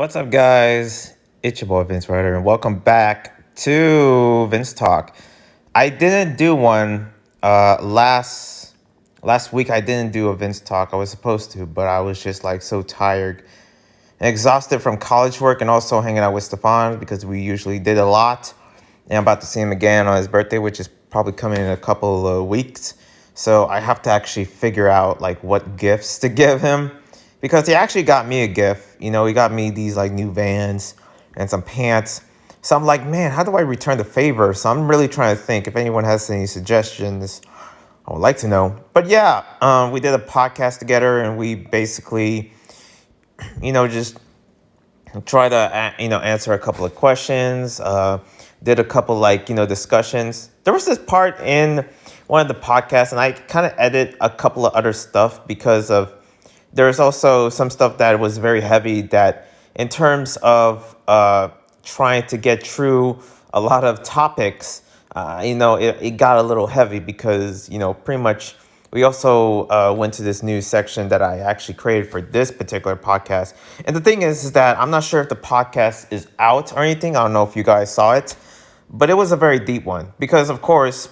What's up, guys? It's your boy Vince Ryder, and welcome back to VinzTalk. I didn't do one last week. I didn't do a Vince Talk. I was supposed to, but I was just like so tired and exhausted from college work and also hanging out with Stefan because we usually did a lot. And I'm about to see him again on his birthday, which is probably coming in a couple of weeks. So I have to actually figure out like what gifts to give him because he actually got me a gift. He got me these like new Vans and some pants. So I'm like, man, how do I return the favor? So I'm really trying to think if anyone has any suggestions. I would like to know. But yeah, we did a podcast together and we basically, just try to, answer a couple of questions. Did a couple discussions. There was this part in one of the podcasts and I kind of edit a couple of other stuff because of there's also some stuff that was very heavy that in terms of trying to get through a lot of topics, it got a little heavy because, pretty much we also went to this new section that I actually created for this particular podcast. And the thing is that I'm not sure if the podcast is out or anything. I don't know if you guys saw it, but it was a very deep one because, of course,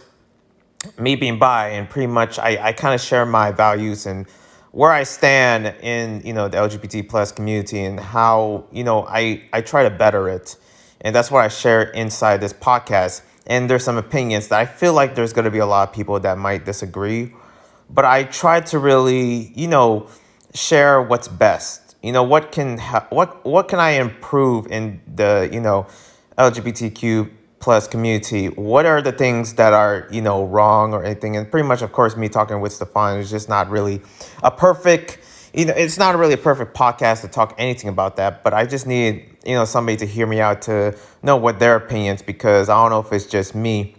me being bi and pretty much I kind of share my values and where I stand in, the LGBT plus community and how, I try to better it. And that's what I share inside this podcast. And there's some opinions that I feel like there's going to be a lot of people that might disagree. But I try to really, share what's best. What can I improve in the, LGBTQ plus community? What are the things that are, wrong or anything? And pretty much, of course, me talking with Stefan is just not really a perfect, it's not really a perfect podcast to talk anything about that. But I just need, somebody to hear me out to know what their opinions, because I don't know if it's just me,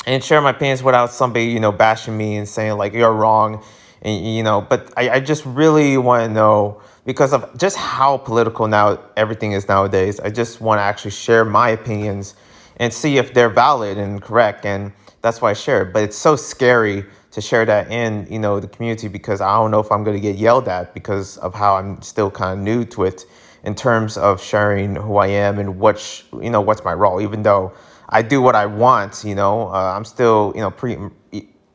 and share my opinions without somebody, bashing me and saying like you're wrong. And, but I just really want to know because of just how political now everything is nowadays. I just want to actually share my opinions and see if they're valid and correct. And that's why I share it. But it's so scary to share that in, the community because I don't know if I'm going to get yelled at because of how I'm still kind of new to it in terms of sharing who I am and what's my role, even though I do what I want, I'm still,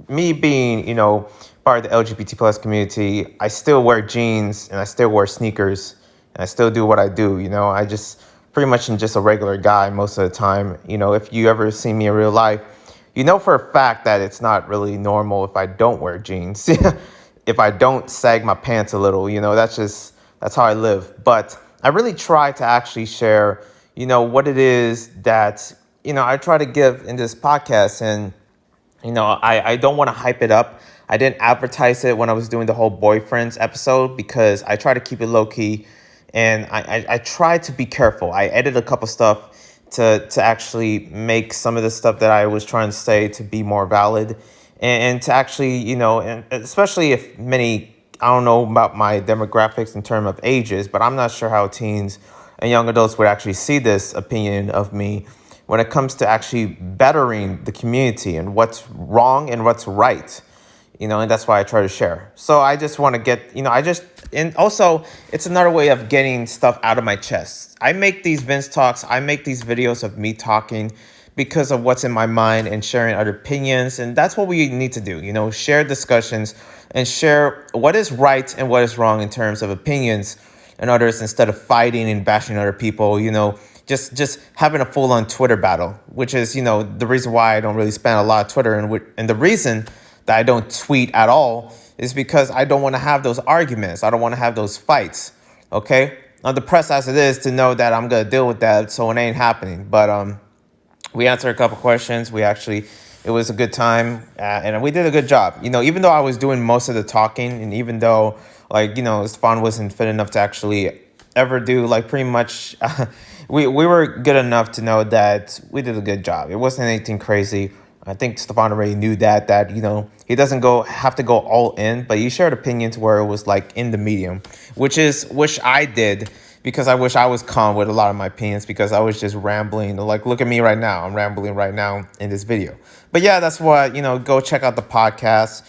me being, part of the LGBT plus community, I still wear jeans and I still wear sneakers and I still do what I do, I just pretty much am just a regular guy most of the time. If you ever see me in real life, for a fact that it's not really normal if I don't wear jeans, if I don't sag my pants a little, that's how I live. But I really try to actually share, what it is that, I try to give in this podcast. And, I don't want to hype it up. I didn't advertise it when I was doing the whole boyfriends episode because I try to keep it low key. And I try to be careful. I edited a couple stuff to actually make some of the stuff that I was trying to say to be more valid. And to actually, and especially if I don't know about my demographics in terms of ages, but I'm not sure how teens and young adults would actually see this opinion of me when it comes to actually bettering the community and what's wrong and what's right, and that's why I try to share. So I just want to get, and also it's another way of getting stuff out of my chest. I make these Vince Talks, I make these videos of me talking because of what's in my mind and sharing other opinions. And that's what we need to do, share discussions and share what is right and what is wrong in terms of opinions and others instead of fighting and bashing other people, just having a full-on Twitter battle, which is, the reason why I don't really spend a lot of Twitter. And the reason that I don't tweet at all is because I don't want to have those arguments. I don't want to have those fights, okay? I'm depressed as it is to know that I'm going to deal with that, so it ain't happening. But we answered a couple questions. It was a good time, and we did a good job. Even though I was doing most of the talking, and even though, Stefan wasn't fit enough to actually ever do, pretty much, we were good enough to know that we did a good job. It wasn't anything crazy. I think Stefan already knew that he doesn't have to go all in, but he shared opinions where it was in the medium, which I did because I wish I was calm with a lot of my opinions because I was just rambling. Look at me right now. I'm rambling right now in this video. But yeah, that's what, go check out the podcast.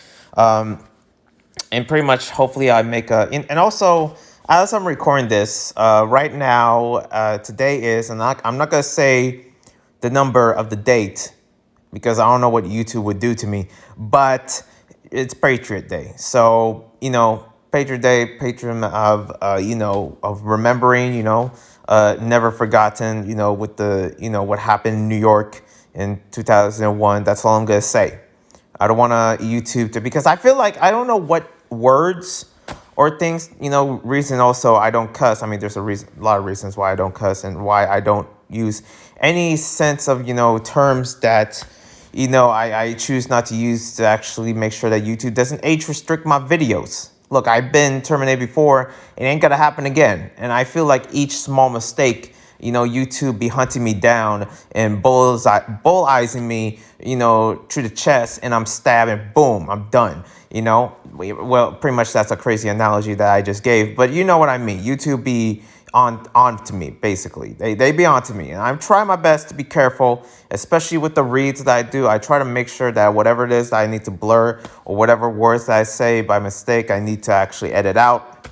And pretty much hopefully I make and also as I'm recording this right now, today is, and I'm not gonna say the number of the date because I don't know what YouTube would do to me, but it's Patriot Day. So, Patriot Day, patron of, of remembering, never forgotten, with the, what happened in New York in 2001. That's all I'm going to say. I don't want to YouTube to, because I feel like I don't know what words or things, reason also I don't cuss. I mean, there's a lot of reasons why I don't cuss and why I don't use any sense of, terms that, I choose not to use to actually make sure that YouTube doesn't age restrict my videos. Look, I've been terminated before. It ain't gonna happen again. And I feel like each small mistake, YouTube be hunting me down and bullseying me, through the chest, and I'm stabbing, boom, I'm done. Well, pretty much that's a crazy analogy that I just gave, but you know what I mean. YouTube be on to me, basically. They be on to me, and I'm trying my best to be careful, especially with the reads that I do. I try to make sure that whatever it is that I need to blur or whatever words that I say by mistake, I need to actually edit out.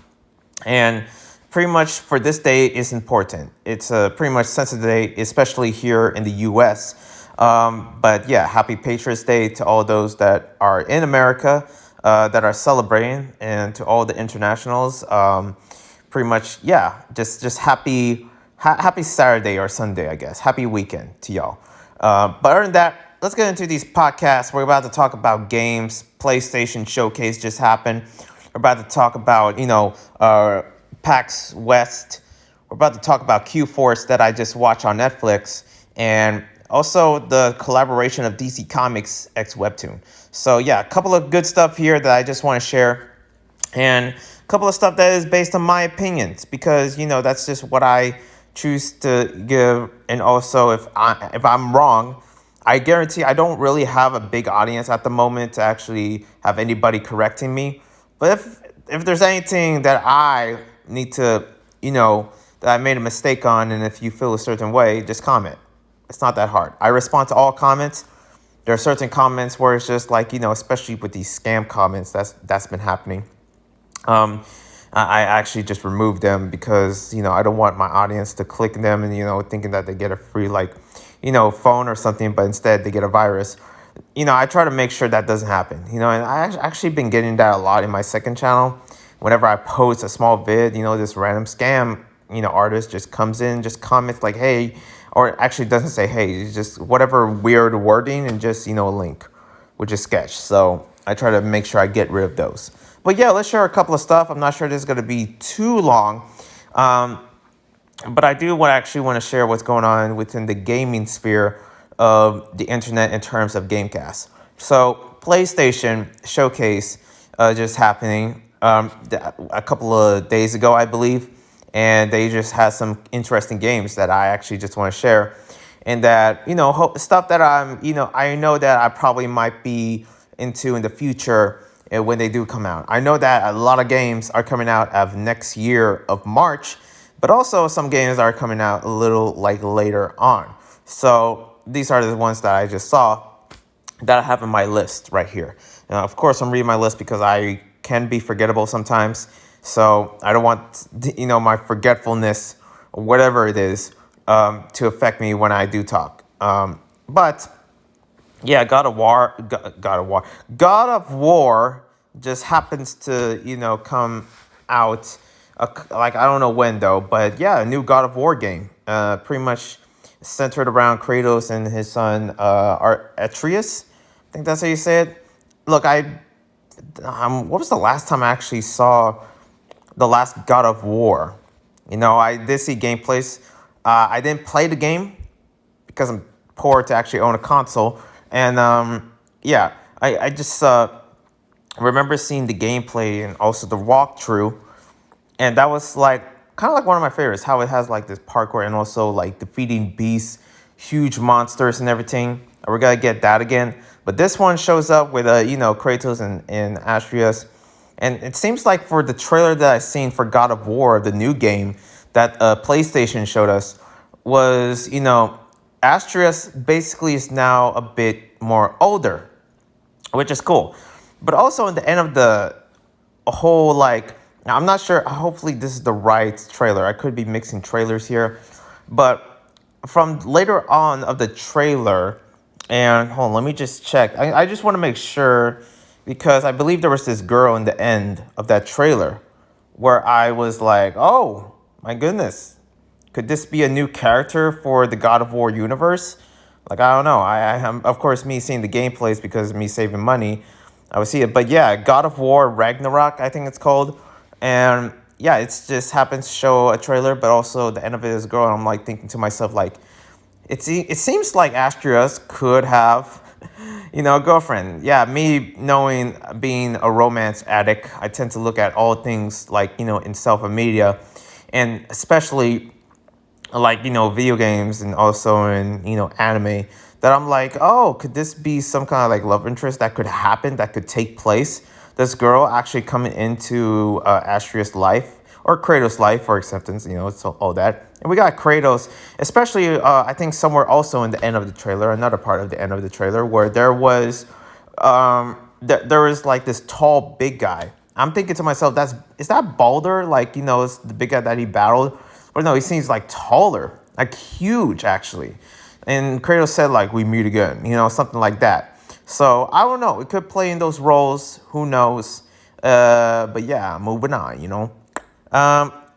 And pretty much for this day is important. It's a pretty much sensitive day, especially here in the U.S. But yeah, happy Patriots Day to all those that are in America that are celebrating, and to all the internationals. Pretty much, yeah, just happy Saturday or Sunday, I guess. Happy weekend to y'all. But other than that, let's get into these podcasts. We're about to talk about games. PlayStation Showcase just happened. We're about to talk about, PAX West. We're about to talk about Q-Force that I just watched on Netflix. And also the collaboration of DC Comics x Webtoon. So yeah, a couple of good stuff here that I just want to share. And a couple of stuff that is based on my opinions, because that's just what I choose to give. And also, if I'm wrong, I guarantee I don't really have a big audience at the moment to actually have anybody correcting me. But if there's anything that I need to, that I made a mistake on, and if you feel a certain way, just comment. It's not that hard. I respond to all comments. There are certain comments where it's just like, especially with these scam comments, that's been happening. I actually just removed them because, I don't want my audience to click them and, thinking that they get a free, phone or something, but instead they get a virus. I try to make sure that doesn't happen, and I actually been getting that a lot in my second channel. Whenever I post a small vid, this random scam, artist just comes in, just comments like, hey, or actually doesn't say, hey, it's just whatever weird wording and just, a link, which is sketch. So I try to make sure I get rid of those. But yeah, let's share a couple of stuff. I'm not sure this is going to be too long. But I do actually want to share what's going on within the gaming sphere of the internet in terms of Gamecast. So PlayStation Showcase just happening a couple of days ago, I believe. And they just had some interesting games that I actually just want to share. And that, stuff that I know that I probably might be into in the future when they do come out. I know that a lot of games are coming out of next year of March, but also some games are coming out a little later on. So these are the ones that I just saw that I have in my list right here. Now, of course, I'm reading my list because I can be forgettable sometimes. So I don't want, my forgetfulness, or whatever it is, to affect me when I do talk. But yeah, God of War just happens to, come out, I don't know when though, but yeah, a new God of War game, pretty much centered around Kratos and his son, Atreus. I think that's how you say it. Look, what was the last time I actually saw the last God of War? I did see gameplays. I didn't play the game because I'm poor to actually own a console. And yeah, I just remember seeing the gameplay and also the walkthrough. And that was kind of like one of my favorites, how it has this parkour and also defeating beasts, huge monsters and everything. We're going to get that again. But this one shows up with, Kratos and Atreus. And it seems like for the trailer that I've seen for God of War, the new game that PlayStation showed us, was, Atreus basically is now a bit more older, which is cool. But also in the end of the whole Now, I'm not sure. Hopefully, this is the right trailer. I could be mixing trailers here, but from later on of the trailer, and hold on, let me just check. I just want to make sure because I believe there was this girl in the end of that trailer where I was like, oh my goodness, could this be a new character for the God of War universe? Like, I don't know. I am, of course, me seeing the gameplays because of me saving money. I would see it. But yeah, God of War Ragnarok, I think it's called. And yeah, it's just happens to show a trailer, but also the end of it is a girl. And I'm like thinking to myself, like, it seems like Astrius could have, a girlfriend. Yeah, me knowing being a romance addict, I tend to look at all things like, in self and media, and especially like video games and also in anime, that I'm like, oh, could this be some kind of like love interest that could happen, that could take place, this girl actually coming into Astrius' life or Kratos' life for acceptance, so all that. And we got Kratos, especially I think somewhere also in the end of the trailer, another part of the end of the trailer, where there was there was like this tall big guy. I'm thinking to myself, is that Baldur, like it's the big guy that he battled? But no, he seems like taller, like huge actually. And Kratos said like, we meet again, something like that. So I don't know. It could play in those roles. Who knows? But yeah, moving on.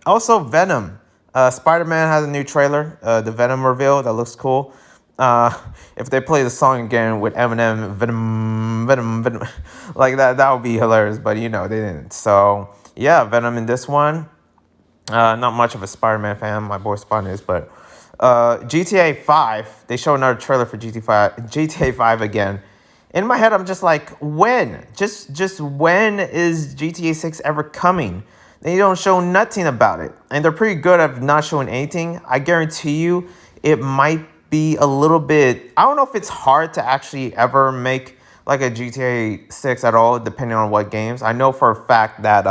Also Venom. Spider-Man has a new trailer. The Venom reveal that looks cool. If they play the song again with Eminem, Venom, Venom, Venom, like that would be hilarious. But they didn't. So yeah, Venom in this one. Not much of a Spider-Man fan. My boy Spawn is, but GTA 5. They show another trailer for GTA 5 again. In my head, I'm just like, when? Just when is GTA 6 ever coming? They don't show nothing about it, and they're pretty good at not showing anything. I guarantee you, it might be a little bit. I don't know if it's hard to actually ever make like a GTA 6 at all, depending on what games. I know for a fact that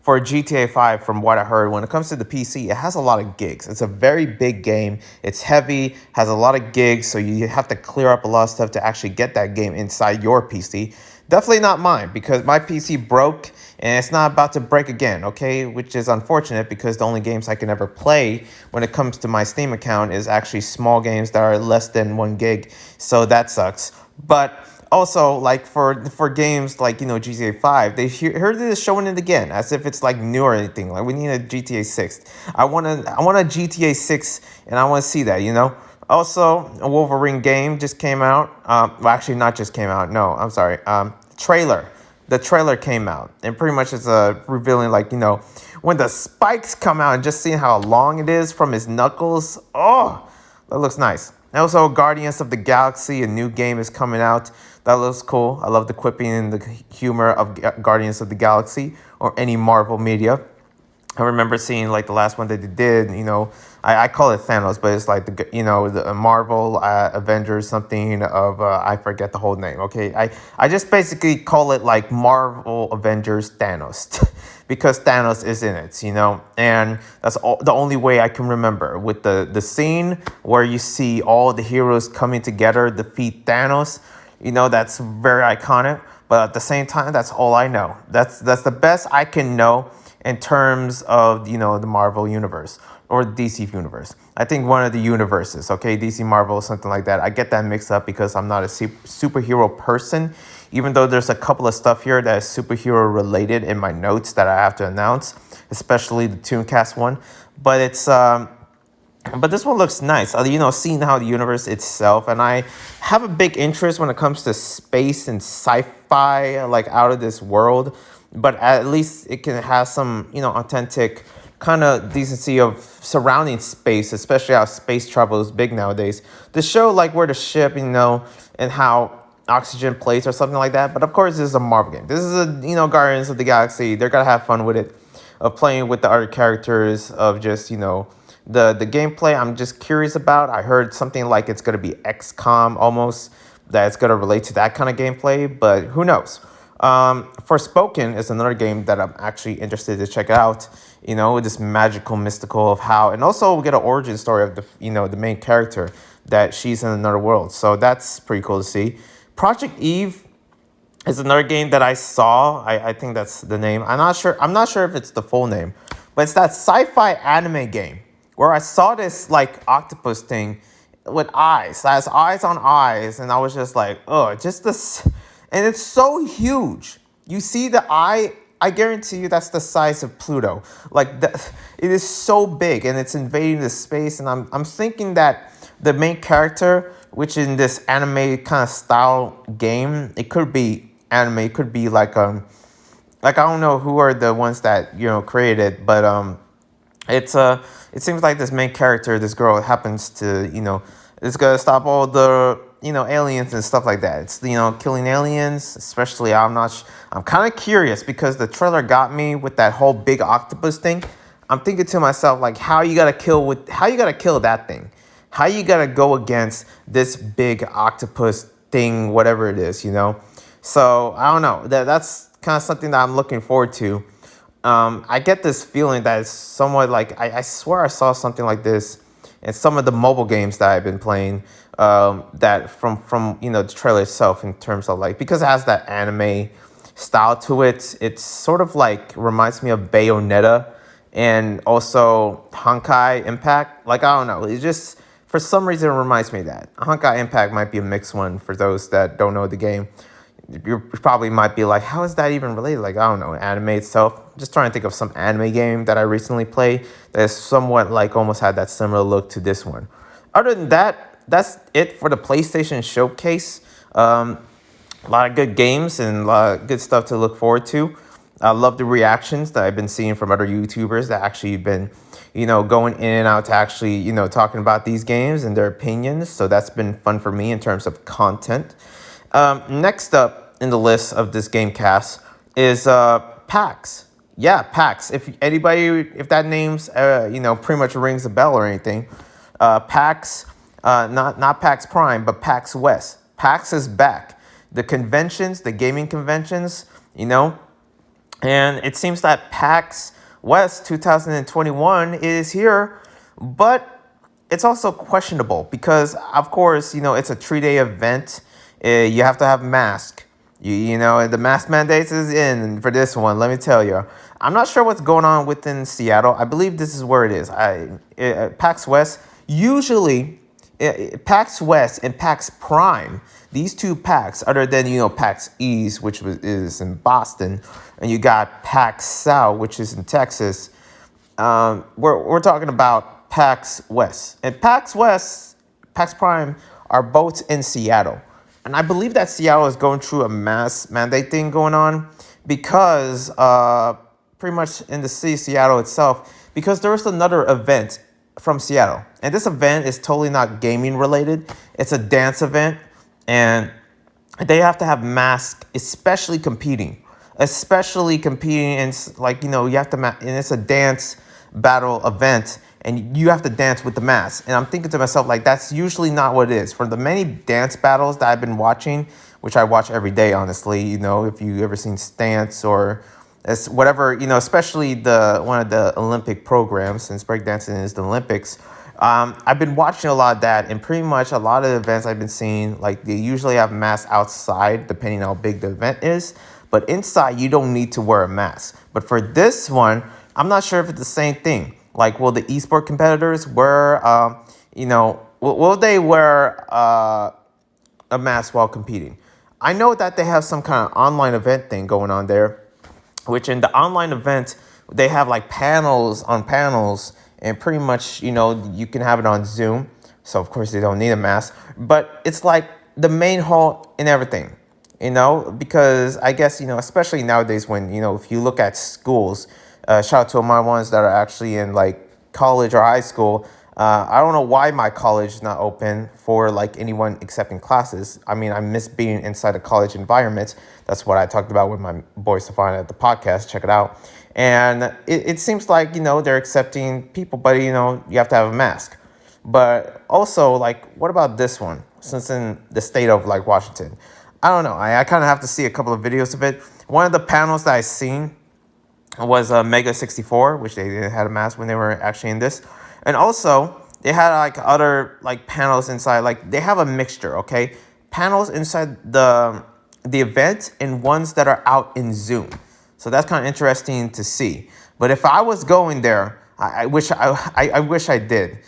for GTA 5, from what I heard, when it comes to the PC, it has a lot of gigs. It's a very big game. It's heavy, has a lot of gigs, so you have to clear up a lot of stuff to actually get that game inside your PC. Definitely not mine, because my PC broke, and it's not about to break again, okay? Which is unfortunate, because the only games I can ever play when it comes to my Steam account is actually small games that are less than 1 gig, so that sucks. But also, like for games like GTA 5, they heard this showing it again as if it's like new or anything. Like, we need a GTA 6. I want a GTA 6, and I want to see that. Also, a Wolverine game just came out. Well, actually, not just came out. No, I'm sorry. Trailer. The trailer came out, and pretty much it's revealing like when the spikes come out, and just seeing how long it is from his knuckles. Oh, that looks nice. And also, Guardians of the Galaxy, a new game is coming out. That looks cool. I love the quipping and the humor of Guardians of the Galaxy or any Marvel media. I remember seeing like the last one that they did, I call it Thanos, but it's like the Marvel Avengers something of, I forget the whole name. Okay. I just basically call it like Marvel Avengers Thanos because Thanos is in it, and that's the only way I can remember, with the scene where you see all the heroes coming together, defeat Thanos. That's very iconic, but at the same time, that's all I know. That's the best I can know in terms of, the Marvel universe or DC universe. I think one of the universes, okay, DC Marvel, something like that. I get that mixed up because I'm not a superhero person, even though there's a couple of stuff here that is superhero related in my notes that I have to announce, especially the Tooncast one. But it's but this one looks nice, seeing how the universe itself, and I have a big interest when it comes to space and sci-fi, like out of this world, but at least it can have some, authentic kind of decency of surrounding space, especially how space travel is big nowadays. To show like where the ship, and how oxygen plays or something like that. But of course, this is a Marvel game. This is a, Guardians of the Galaxy. They're gonna have fun with it, of playing with the other characters, of just, the gameplay I'm just curious about. I heard something like it's going to be XCOM almost, that it's going to relate to that kind of gameplay, but who knows. Forspoken is another game that I'm actually interested to check out, this magical, mystical of how, and also we get an origin story of the, the main character, that she's in another world. So that's pretty cool to see. Project Eve, It's another game that I saw. I think that's the name. I'm not sure. I'm not sure if it's the full name, but it's that sci-fi anime game where I saw this like octopus thing with eyes. That has eyes on eyes, and I was just like, oh, just this, and it's so huge. You see the eye. I guarantee you that's the size of Pluto. Like that, it is so big, and it's invading the space. And I'm thinking that the main character, which in this anime kind of style game, it could be anime. It could be like I don't know who are the ones that created, but it's it seems like this main character, this girl happens to is gonna stop all the aliens and stuff like that. It's killing aliens, especially I'm kind of curious because the trailer got me with that whole big octopus thing. I'm thinking to myself like how you gotta kill that thing, how you gotta go against this big octopus thing, whatever it is. So I don't know. That's kind of something that I'm looking forward to. I get this feeling that it's somewhat like I swear I saw something like this in some of the mobile games that I've been playing. That from the trailer itself, in terms of like, because it has that anime style to it. It's sort of like reminds me of Bayonetta and also Honkai Impact. Like I don't know, it just for some reason it reminds me of that. Honkai Impact might be a mixed one for those that don't know the game. You probably might be like, how is that even related? Like, I don't know, anime itself. I'm just trying to think of some anime game that I recently played that is somewhat like almost had that similar look to this one. Other than that, that's it for the PlayStation Showcase. A lot of good games and a lot of good stuff to look forward to. I love the reactions that I've been seeing from other YouTubers that actually been, going in and out to actually, talking about these games and their opinions. So that's been fun for me in terms of content. Next up in the list of this game cast is PAX. Yeah, PAX. If that name's pretty much rings a bell or anything, PAX, not PAX Prime, but PAX West. PAX is back. The conventions, the gaming conventions, and it seems that PAX West 2021 is here, but it's also questionable because, of course, it's a 3-day event. You have to have mask. The mask mandates is in for this one. Let me tell you, I'm not sure what's going on within Seattle. I believe this is where it is. PAX West usually, PAX West and PAX Prime. These two PAX, other than PAX East, which is in Boston, and you got PAX South, which is in Texas. We're talking about PAX West and PAX West, PAX Prime are both in Seattle. And I believe that Seattle is going through a mass mandate thing going on because pretty much in the city of Seattle itself, because there is another event from Seattle. And this event is totally not gaming related. It's a dance event. And they have to have masks, especially competing. And like, you have to, and it's a dance battle event. And you have to dance with the mask. And I'm thinking to myself, like, that's usually not what it is. For the many dance battles that I've been watching, which I watch every day, honestly, if you ever seen Stance or whatever, especially one of the Olympic programs, since breakdancing is the Olympics, I've been watching a lot of that. And pretty much a lot of the events I've been seeing, like, they usually have masks outside, depending on how big the event is. But inside, you don't need to wear a mask. But for this one, I'm not sure if it's the same thing. Like, will the esport competitors wear, will they wear a mask while competing? I know that they have some kind of online event thing going on there, which in the online event, they have like panels on panels, and pretty much, you can have it on Zoom. So, of course, they don't need a mask. But it's like the main hall and everything, because I guess, especially nowadays when, if you look at schools, shout out to all my ones that are actually in like college or high school. I don't know why my college is not open for like anyone accepting classes. I mean, I miss being inside a college environment. That's what I talked about with my boy Stefan at the podcast. Check it out. And it seems like, they're accepting people, but, you have to have a mask. But also, like, what about this one? Since in the state of like Washington, I don't know. I kind of have to see a couple of videos of it. One of the panels that I seen was Mega 64, which they had a mask when they were actually in this. And also, they had like other like panels inside. Like, they have a mixture, okay? Panels inside the the event and ones that are out in Zoom. So that's kind of interesting to see. But if I was going there, I wish I did,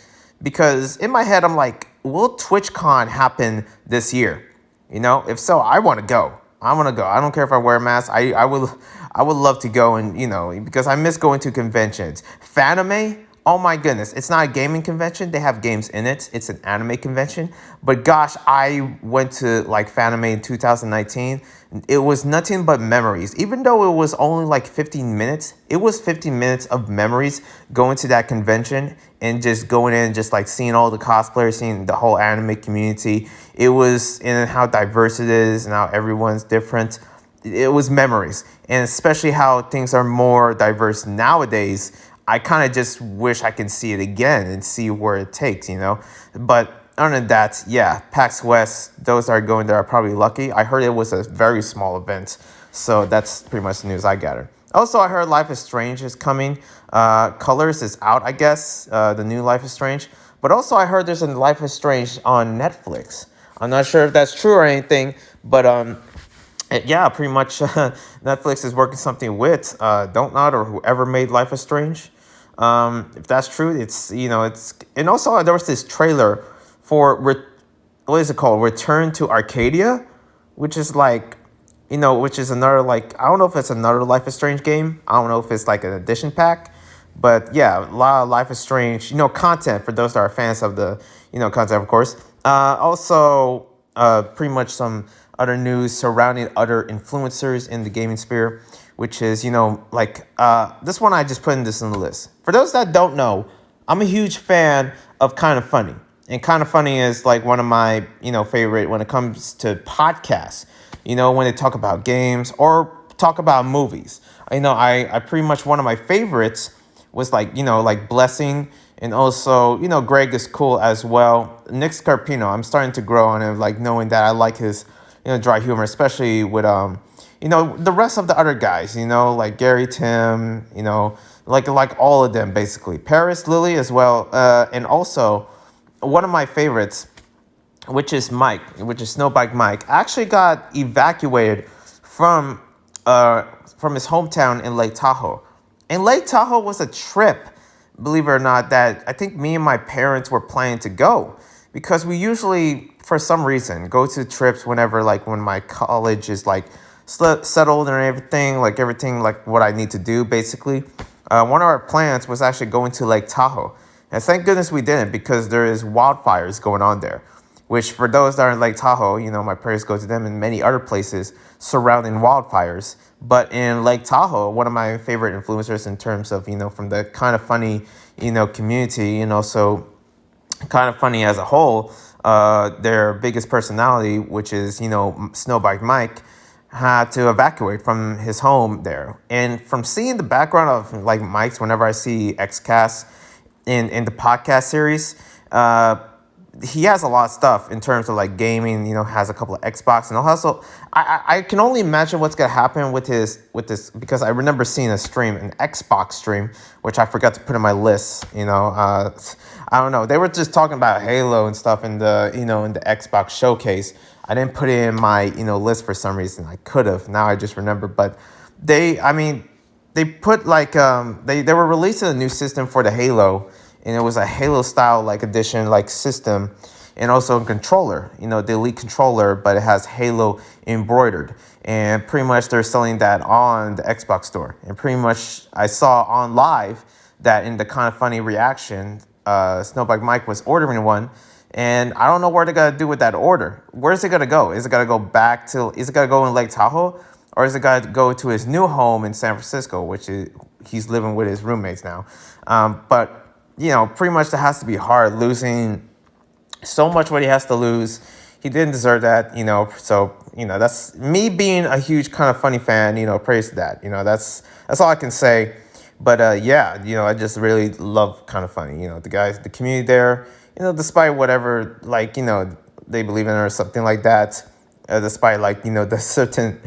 because in my head I'm like, will TwitchCon happen this year? You know, if so, I want to go. I want to go. I don't care if I wear a mask. I would love to go, and because I miss going to conventions. Fanime, oh my goodness, it's not a gaming convention. They have games in it. It's an anime convention. But gosh, I went to like Fanime in 2019. It was nothing but memories. Even though it was only like 15 minutes, it was 15 minutes of memories going to that convention and just going in, just like seeing all the cosplayers, seeing the whole anime community. It was in how diverse it is and how everyone's different. It was memories, and especially how things are more diverse nowadays. I kind of just wish I can see it again and see where it takes, But other than that, yeah, PAX West, those that are going there are probably lucky. I heard it was a very small event, so that's pretty much the news I gathered. Also, I heard Life is Strange is coming. Colors is out, I guess, the new Life is Strange. But also, I heard there's a Life is Strange on Netflix. I'm not sure if that's true or anything, but yeah, pretty much Netflix is working something with Don't Nod or whoever made Life is Strange. If that's true, it's and also there was this trailer for what is it called? Return to Arcadia, which is like, which is another, like, I don't know if it's another Life is Strange game. I don't know if it's like an addition pack, but yeah, a lot of Life is Strange, content for those that are fans of the, content, of course. Also, pretty much some other news surrounding other influencers in the gaming sphere, which is, this one I just put in the list. For those that don't know, I'm a huge fan of Kind of Funny. And Kind of Funny is like one of my, favorite when it comes to podcasts, when they talk about games or talk about movies. I pretty much, one of my favorites was like Blessing. And also, Greg is cool as well. Nick Scarpino, I'm starting to grow on him, like knowing that I like his, dry humor, especially with, the rest of the other guys, like Gary Tim, like all of them, basically. Paris Lily as well. And also, one of my favorites, which is Snowbike Mike, actually got evacuated from his hometown in Lake Tahoe. And Lake Tahoe was a trip, believe it or not, that I think me and my parents were planning to go, because we usually, for some reason, go to trips whenever, like when my college is like settled and everything like what I need to do, basically. One of our plans was actually going to Lake Tahoe. And thank goodness we didn't, because there is wildfires going on there, which for those that are in Lake Tahoe, my prayers go to them and many other places surrounding wildfires. But in Lake Tahoe, one of my favorite influencers in terms of, from the Kind of Funny, community, so Kind of Funny as a whole, their biggest personality, which is, Snowbike Mike, had to evacuate from his home there. And from seeing the background of like Mike's, whenever I see XCast in the podcast series, he has a lot of stuff in terms of like gaming, has a couple of Xbox, and also I can only imagine what's gonna happen with this, because I remember seeing an Xbox stream, which I forgot to put in my list. I don't know. They were just talking about Halo and stuff in the in the Xbox showcase. I didn't put it in my list for some reason. I could have. Now I just remember. But they put like they were releasing a new system for the Halo, and it was a Halo style like edition like system, and also a controller, the Elite controller, but it has Halo embroidered, and pretty much they're selling that on the Xbox store. And pretty much I saw on live that in the Kind of Funny reaction, Snowbike Mike was ordering one, and I don't know what they're gonna do with that order. Where's it gonna go? Is it gonna go in Lake Tahoe, or is it gonna go to his new home in San Francisco, which is he's living with his roommates now? But pretty much that has to be hard, losing so much what he has to lose. He didn't deserve that, so, that's me being a huge Kind of Funny fan, praise to that, that's all I can say. But, yeah, I just really love Kind of Funny, the guys, the community there, despite whatever, like, they believe in or something like that, despite, like, the certain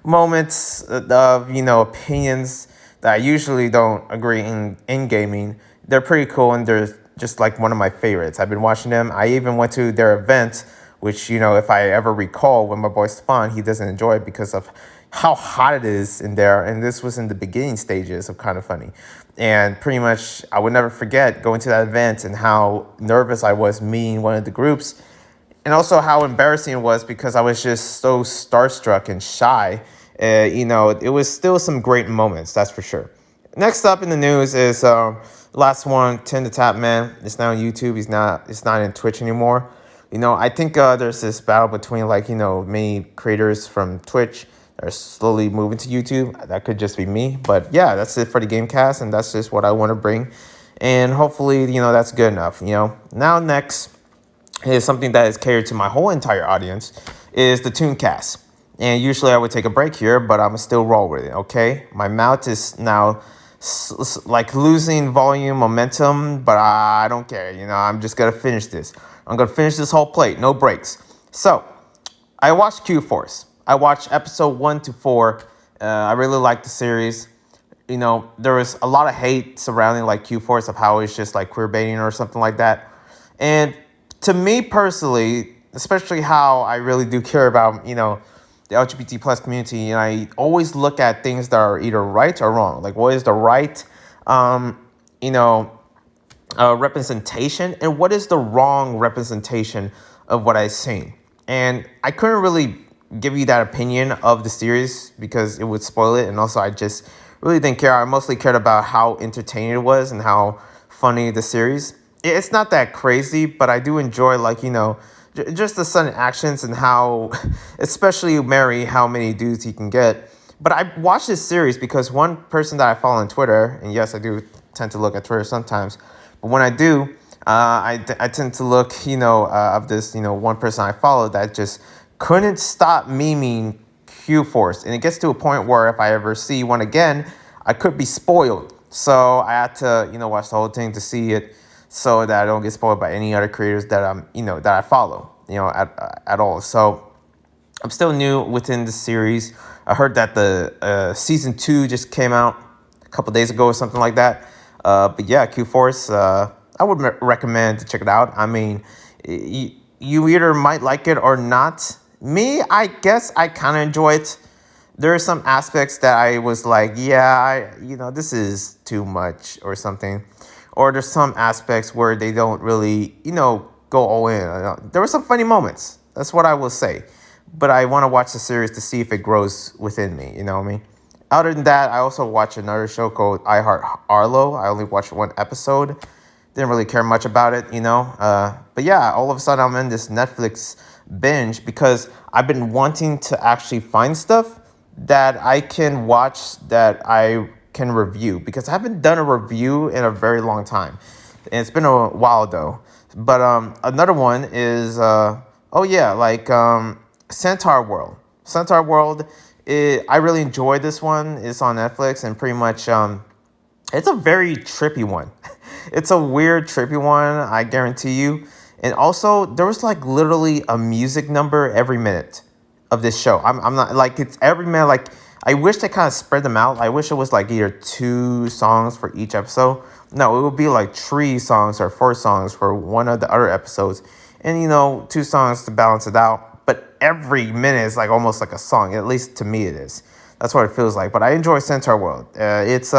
moments of, opinions that I usually don't agree in gaming. They're pretty cool, and they're just like one of my favorites. I've been watching them. I even went to their event which, if I ever recall when my boy Stefan, he doesn't enjoy it because of how hot it is in there. And this was in the beginning stages of Kind of Funny. And pretty much, I would never forget going to that event and how nervous I was meeting one of the groups. And also how embarrassing it was because I was just so starstruck and shy. It was still some great moments, that's for sure. Next up in the news is last one, Tim the Tapman. It's now on YouTube. It's not in Twitch anymore. I think there's this battle between many creators from Twitch that are slowly moving to YouTube. That could just be me. But yeah, that's it for the Gamecast, and that's just what I want to bring. And hopefully, that's good enough. Now next is something that is catered to my whole entire audience, is the Tooncast. And usually I would take a break here, but I'm still roll with it, okay? My mouth is now like losing volume, momentum, but I don't care. I'm just going to finish this. I'm going to finish this whole plate, no breaks. So I watched Q-Force. I watched episode 1 to 4. I really liked the series. There was a lot of hate surrounding like Q-Force of how it's just like queer baiting or something like that. And to me personally, especially how I really do care about, the LGBT plus community, and I always look at things that are either right or wrong. Like, what is the right, representation, and what is the wrong representation of what I've seen? And I couldn't really give you that opinion of the series because it would spoil it, and also I just really didn't care. I mostly cared about how entertaining it was and how funny the series. It's not that crazy, but I do enjoy, just the sudden actions and how, especially Mary, how many dudes he can get. But I watched this series because one person that I follow on Twitter, and yes, I do tend to look at Twitter sometimes, but when I do, I tend to look, of this, one person I follow that just couldn't stop memeing Q-Force. And it gets to a point where if I ever see one again, I could be spoiled. So I had to, watch the whole thing to see it, so that I don't get spoiled by any other creators that that I follow, at all. So I'm still new within the series. I heard that the season 2 just came out a couple days ago or something like that. But yeah, Q-Force, I would recommend to check it out. I mean, you either might like it or not. Me, I guess I kind of enjoy it. There are some aspects that I was like, yeah, this is too much or something. Or there's some aspects where they don't really, go all in. There were some funny moments. That's what I will say. But I want to watch the series to see if it grows within me. You know what I mean? Other than that, I also watched another show called I Heart Arlo. I only watched one episode. Didn't really care much about it, But yeah, all of a sudden I'm in this Netflix binge because I've been wanting to actually find stuff that I can watch that I can review, because I haven't done a review in a very long time. And it's been a while though. But another one is Centaur World. Centaur World, I really enjoyed this one. It's on Netflix, and pretty much it's a very trippy one. It's a weird trippy one, I guarantee you. And also there was like literally a music number every minute of this show. I'm not like, it's every minute. Like, I wish they kind of spread them out. I wish it was like either 2 songs for each episode. No, it would be like 3 songs or 4 songs for one of the other episodes. And, 2 songs to balance it out. But every minute is like almost like a song. At least to me it is. That's what it feels like. But I enjoy Centaur World. It's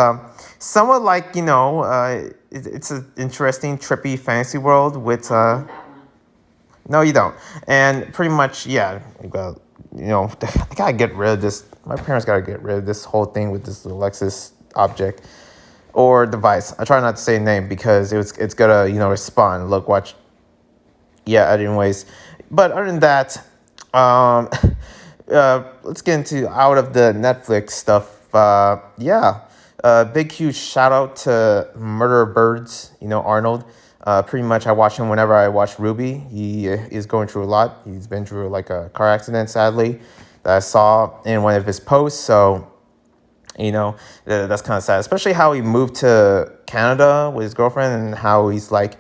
somewhat like, it's an interesting, trippy fantasy world with... No, you don't. And pretty much, yeah, I gotta get rid of this. My parents gotta get rid of this whole thing with this Alexis object or device. I try not to say name because it's gonna, respond. Look, watch. Yeah, anyways. But other than that, let's get into out of the Netflix stuff. Big, huge shout out to Murder of Birds, Arnold. Pretty much I watch him whenever I watch Ruby. He is going through a lot. He's been through like a car accident, sadly, that I saw in one of his posts. So, that's kind of sad, especially how he moved to Canada with his girlfriend and how he's like,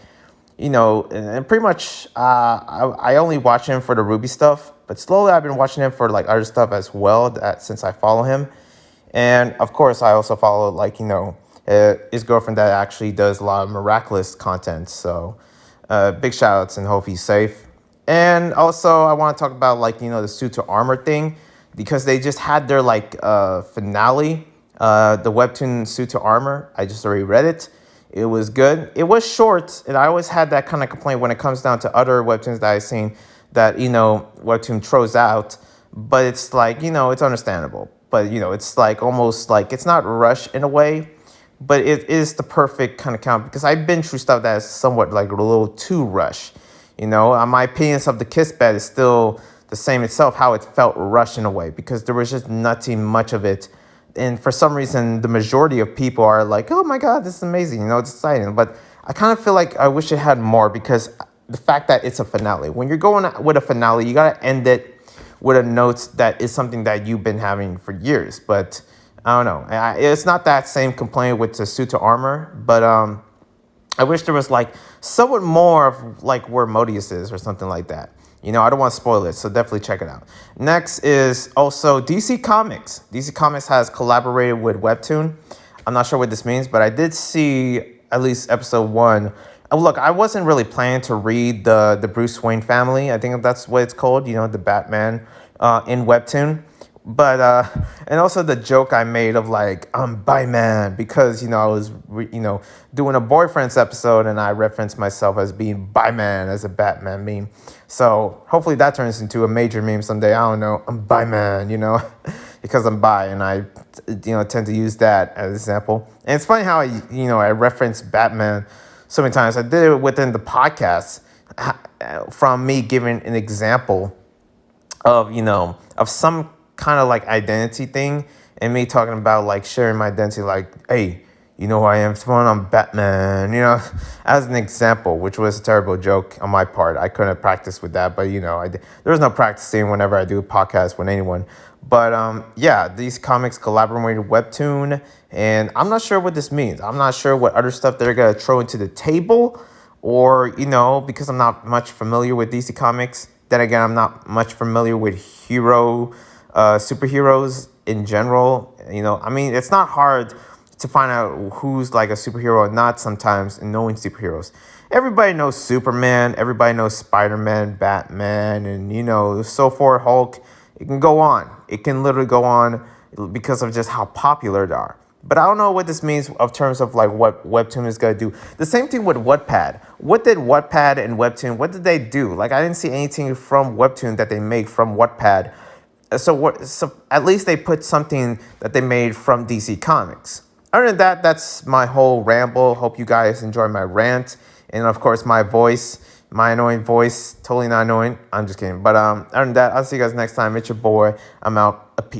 and pretty much I only watch him for the Ruby stuff, but slowly I've been watching him for like other stuff as well since I follow him. And of course I also follow his girlfriend that actually does a lot of miraculous content. So big shout outs and hope he's safe. And also, I want to talk about like the suit to armor thing because they just had their like finale, the webtoon suit to armor. I just already read it. It was good. It was short, and I always had that kind of complaint when it comes down to other webtoons that I've seen that webtoon throws out. But it's like it's understandable. But it's like almost like it's not rushed in a way, but it is the perfect kind of count because I've been through stuff that is somewhat like a little too rushed. My opinions of the kiss bed is still the same itself, how it felt rushed in a way because there was just nothing much of it. And for some reason, the majority of people are like, oh my God, this is amazing, it's exciting. But I kind of feel like I wish it had more because the fact that it's a finale, when you're going with a finale, you got to end it with a note that is something that you've been having for years. But I don't know. It's not that same complaint with the suit to armor, but I wish there was like somewhat more of like where Modius is or something like that. I don't want to spoil it, so definitely check it out. Next is also DC Comics. DC Comics has collaborated with Webtoon. I'm not sure what this means, but I did see at least episode 1. Look, I wasn't really planning to read the Bruce Wayne family. I think that's what it's called, the Batman in Webtoon. But, and also the joke I made of like, I'm Byman, because, I was, doing a Boyfriends episode and I referenced myself as being Byman as a Batman meme. So hopefully that turns into a major meme someday. I don't know. I'm Byman, because I'm bi and I, tend to use that as an example. And it's funny how I reference Batman so many times. I did it within the podcast from me giving an example of, of some kind of like identity thing and me talking about like sharing my identity, like, hey, you know who I am? I'm Batman, as an example, which was a terrible joke on my part. I couldn't practice with that, but there was no practicing whenever I do a podcast with anyone. But yeah, these comics collaborated with Webtoon, and I'm not sure what this means. I'm not sure what other stuff they're gonna throw into the table, or because I'm not much familiar with DC Comics. Then again, I'm not much familiar with superheroes in general. It's not hard to find out who's like a superhero or not sometimes in knowing superheroes. Everybody knows Superman, everybody knows Spider-Man, Batman, and so forth, Hulk. It can go on. It can literally go on because of just how popular they are. But I don't know what this means in terms of like what Webtoon is going to do. The same thing with Wattpad. What did Wattpad and Webtoon, what did they do? Like I didn't see anything from Webtoon that they make from Wattpad. So at least they put something that they made from DC Comics. Other than that, that's my whole ramble. Hope you guys enjoy my rant. And of course, my voice, my annoying voice, totally not annoying. I'm just kidding. But other than that, I'll see you guys next time. It's your boy. I'm out. A peace.